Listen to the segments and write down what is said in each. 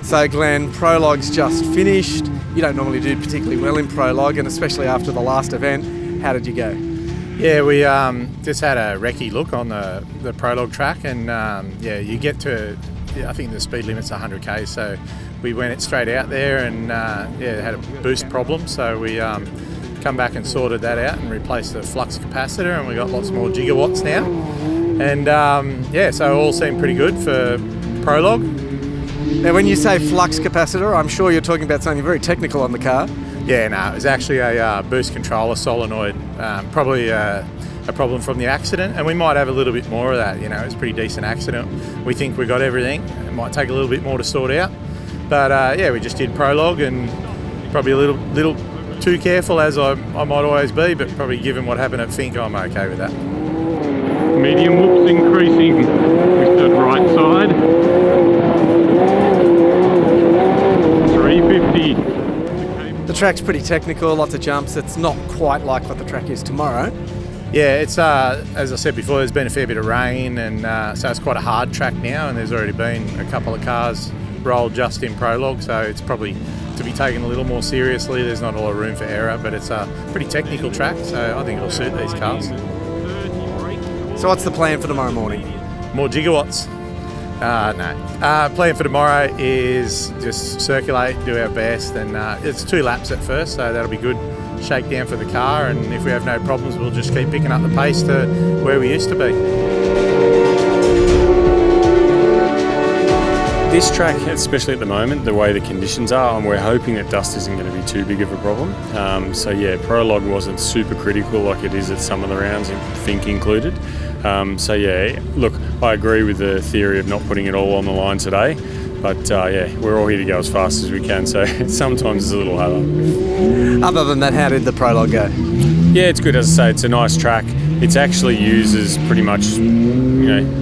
So Glenn, Prologue's just finished. You don't normally do particularly well in Prologue, and especially after the last event. How did you go? Yeah, we just had a recce look on the Prologue track, and yeah, you get to, I think the speed limit's 100k, so we went it straight out there, and yeah, had a boost problem, so we come back and sorted that out and replaced the flux capacitor, and we got lots more gigawatts now, and yeah, so all seemed pretty good for Prologue. Now, when you say flux capacitor, I'm sure you're talking about something very technical on the car. Yeah, no, it was actually a boost controller solenoid, probably a problem from the accident, and we might have a little bit more of that. You know, it's a pretty decent accident. We think we got everything. It might take a little bit more to sort out, but yeah, we just did Prologue, and probably a little too careful, as I might always be, but probably given what happened at Fink, I'm okay with that. Medium whoops increasing with the right side. 350. The track's pretty technical, lots of jumps. It's not quite like what the track is tomorrow. Yeah, it's as I said before, there's been a fair bit of rain, and so it's quite a hard track now, and there's already been a couple of cars rolled just in Prologue, so it's probably to be taken a little more seriously. There's not a lot of room for error, but it's a pretty technical track, so I think it'll suit these cars. So what's the plan for tomorrow morning? More gigawatts? No. Plan for tomorrow is just circulate, do our best, and it's 2 laps at first, so that'll be good shakedown for the car, and if we have no problems, we'll just keep picking up the pace to where we used to be. This track, especially at the moment, the way the conditions are, and we're hoping that dust isn't going to be too big of a problem. So yeah, Prologue wasn't super critical like it is at some of the rounds, Fink included. So yeah, look, I agree with the theory of not putting it all on the line today, but yeah, we're all here to go as fast as we can, so sometimes it's a little harder. Other than that, how did the Prologue go? Yeah, it's good. As I say, it's a nice track. It actually uses pretty much,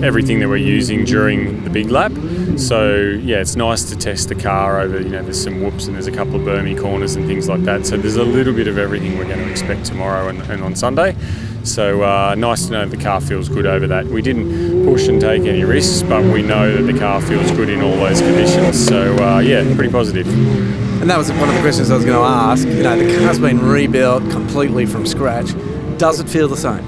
everything that we're using during the big lap. So yeah, it's nice to test the car over, there's some whoops and there's a couple of bermy corners and things like that. So there's a little bit of everything we're going to expect tomorrow and on Sunday. So nice to know the car feels good over that. We didn't push and take any risks, but we know that the car feels good in all those conditions. So yeah, pretty positive. And that was one of the questions I was going to ask. The car's been rebuilt completely from scratch. Does it feel the same?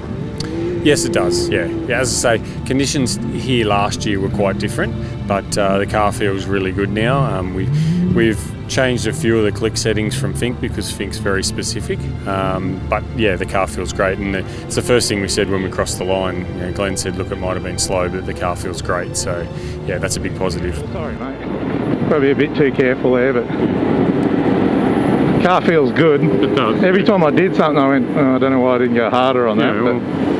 Yes, it does, yeah. As I say, conditions here last year were quite different, but the car feels really good now. We've changed a few of the click settings from Fink because Fink's very specific, but yeah, the car feels great, and it's the first thing we said when we crossed the line. Glenn said, look, it might have been slow, but the car feels great, so yeah, that's a big positive. Sorry, mate. Probably a bit too careful there, but car feels good. It does. Every time I did something, I went, oh, I don't know why I didn't go harder on that. Yeah, but